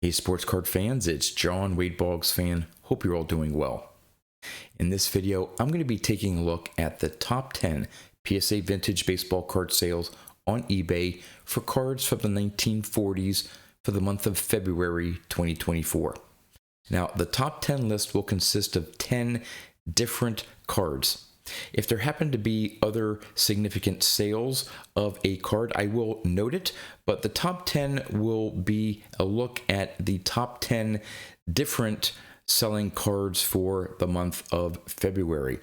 Hey sports card fans, it's John Wade Boggs fan. Hope you're all doing well. In this video, I'm going to be taking a look at the top 10 PSA vintage baseball card sales on eBay for cards from the 1940s for the month of February 2024. Now, the top 10 list will consist of 10 different cards. If there happen to be other significant sales of a card, I will note it, but the top 10 will be a look at the top 10 different selling cards for the month of February.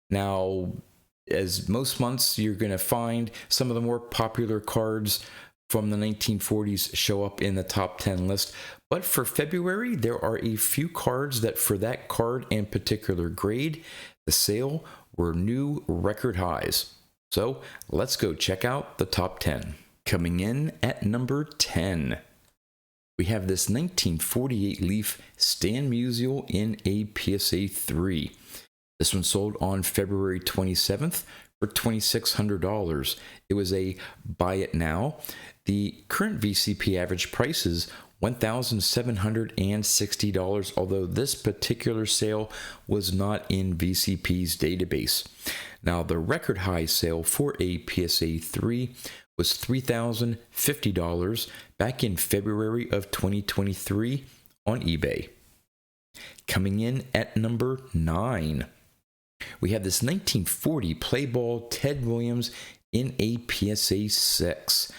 Now, as most months, you're going to find some of the more popular cards from the 1940s show up in the top 10 list. But for February, there are a few cards that for that card and particular grade, the sale were new record highs. So let's go check out the top 10. Coming in at number 10, we have this 1948 Leaf Stan Musial in a PSA 3. This one sold on February 27th for $2,600. It was a buy it now. The current VCP average price is $1,760, although this particular sale was not in VCP's database. Now, the record high sale for a PSA 3 was $3,050 back in February of 2023 on eBay. Coming in at number 9, we have this 1940 play ball Ted Williams in a PSA 6.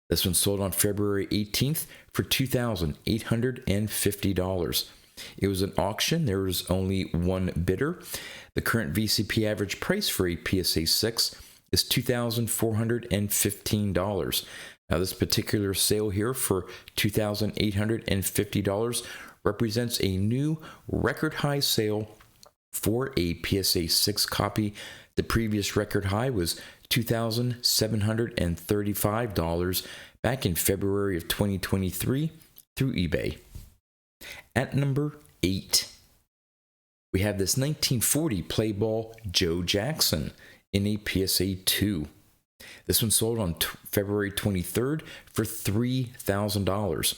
This one sold on February 18th for $2,850. It was an auction. There was only one bidder. The current VCP average price for a PSA 6 is $2,415. Now, this particular sale here for $2,850 represents a new record high sale for a PSA 6 copy. The previous record high was $2,735 back in February of 2023 through eBay. At number 8, we have this 1940 play ball Joe Jackson in a PSA 2. This one sold on February 23rd for $3,000.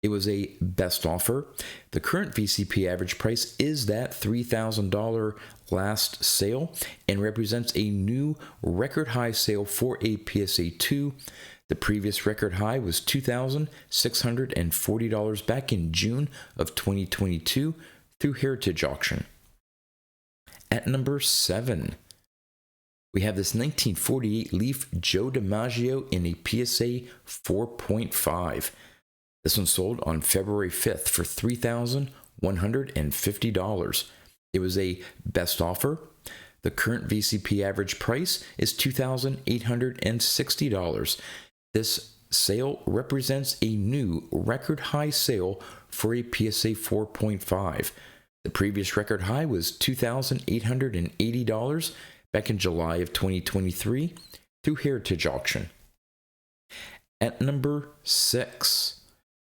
It was a best offer. The current VCP average price is that $3,000 last sale and represents a new record high sale for a PSA 2. The previous record high was $2,640 back in June of 2022 through Heritage Auction. At number 7, we have this 1948 Leaf Joe DiMaggio in a PSA 4.5. This one sold on February 5th for $3,150. It was a best offer. The current VCP average price is $2,860. This sale represents a new record high sale for a PSA 4.5. The previous record high was $2,880 back in July of 2023 through Heritage Auction. At number 6,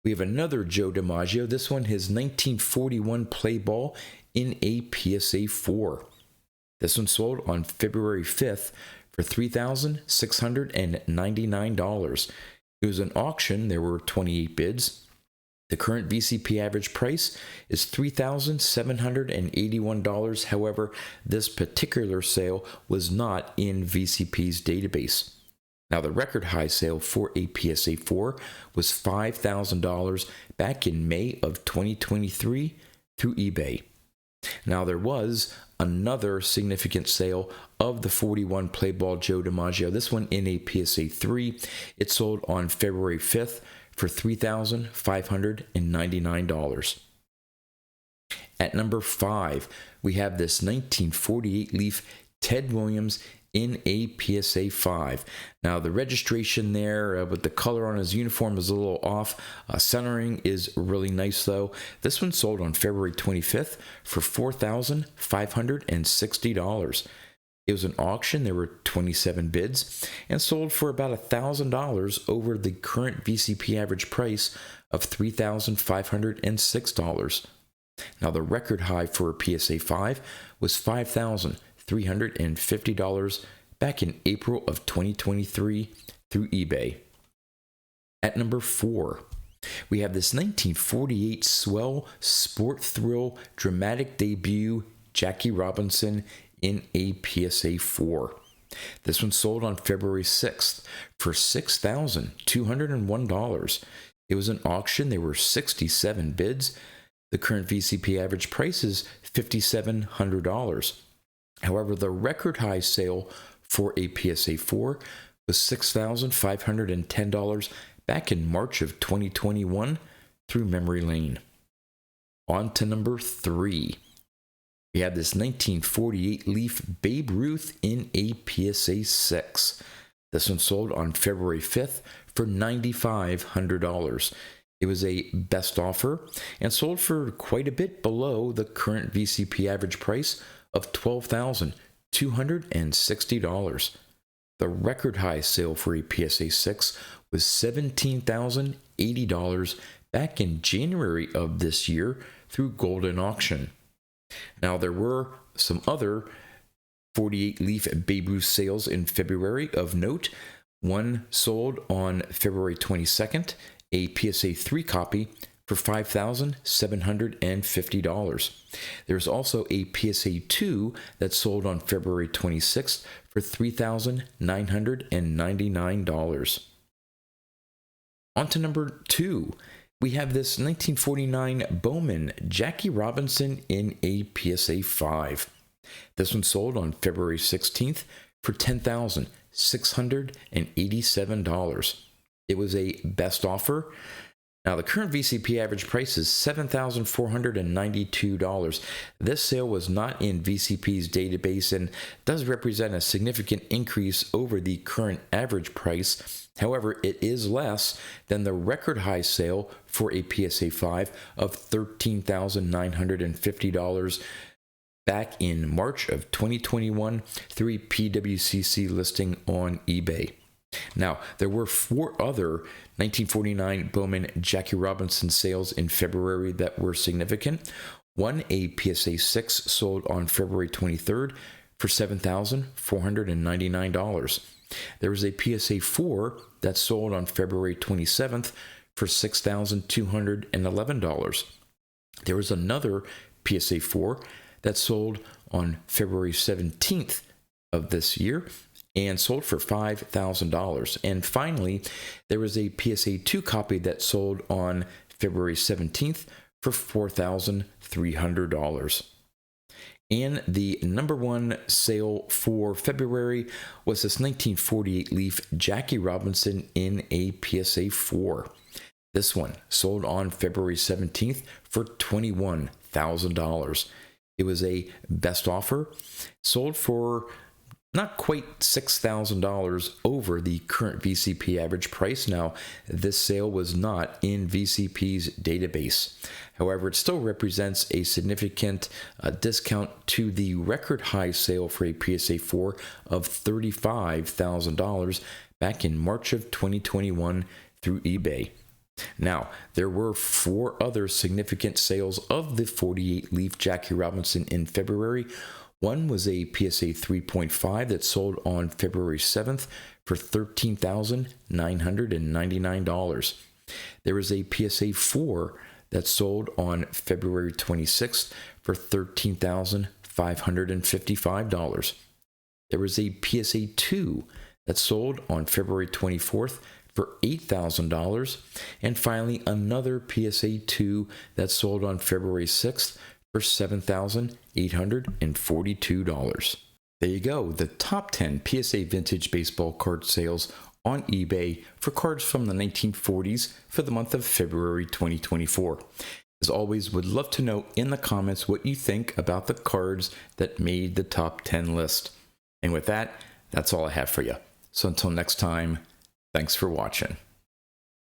we have another Joe DiMaggio, this one his 1941 play ball in a PSA 4. This one sold on February 5th for $3,699. It was an auction. There were 28 bids. The current VCP average price is $3,781. However, this particular sale was not in VCP's database. Now, the record high sale for a PSA 4 was $5,000 back in May of 2023 through eBay. Now, there was another significant sale of the 41 play ball Joe DiMaggio, this one in a PSA 3. It sold on February 5th for $3,599. At number 5, we have this 1948 Leaf Ted Williams in a PSA 5. Now, the registration there with the color on his uniform is a little off. Centering is really nice, though. This one sold on February 25th for $4,560. It was an auction. There were 27 bids and sold for about $1,000 over the current VCP average price of $3,506. Now, the record high for a PSA 5 was $5,350 back in April of 2023 through eBay. At number 4, We have this 1948 Swell Sport Thrill Dramatic Debut Jackie Robinson in a PSA 4. This one sold on February 6th for $6,201. It was an auction. There were 67 bids. The current VCP average price is $5,700. However, the record high sale for a PSA 4 was $6,510 back in March of 2021 through memory lane. On to number 3. We have this 1948 Leaf Babe Ruth in a PSA 6. This one sold on February 5th for $9,500. It was a best offer and sold for quite a bit below the current VCP average price of $12,260. The record high sale for a PSA 6 was $17,080 back in January of this year through Golden Auction. Now, there were some other 48 Leaf Babe Ruth sales in February of note. One sold on February 22nd, a PSA 3 copy for $5,750. There's also a PSA 2 that sold on February 26th for $3,999. On to number 2. We have this 1949 Bowman Jackie Robinson in a PSA 5. This one sold on February 16th for $10,687. It was a best offer. Now, the current VCP average price is $7,492. This sale was not in VCP's database and does represent a significant increase over the current average price. However, it is less than the record high sale for a PSA 5 of $13,950 back in March of 2021 through a PWCC listing on eBay. Now, there were 4 other 1949 Bowman Jackie Robinson sales in February that were significant. One, a PSA 6, sold on February 23rd for $7,499. There was a PSA 4 that sold on February 27th for $6,211. There was another PSA 4 that sold on February 17th of this year and sold for $5,000. And finally, there was a PSA 2 copy that sold on February 17th for $4,300. And the number 1 sale for February was this 1948 Leaf Jackie Robinson in a PSA 4. This one sold on February 17th for $21,000. It was a best offer, sold for not quite $6,000 over the current VCP average price. Now, this sale was not in VCP's database. However, it still represents a significant discount to the record high sale for a PSA 4 of $35,000 back in March of 2021 through eBay. Now, there were 4 other significant sales of the 48 Leaf Jackie Robinson in February. One was a PSA 3.5 that sold on February 7th for $13,999. There was a PSA 4 that sold on February 26th for $13,555. There was a PSA 2 that sold on February 24th for $8,000. And finally, another PSA 2 that sold on February 6th for $7,842. There you go, the top 10 PSA vintage baseball card sales on eBay for cards from the 1940s for the month of February 2024. As always, would love to know in the comments what you think about the cards that made the top 10 list. And with that, that's all I have for you. So until next time, thanks for watching.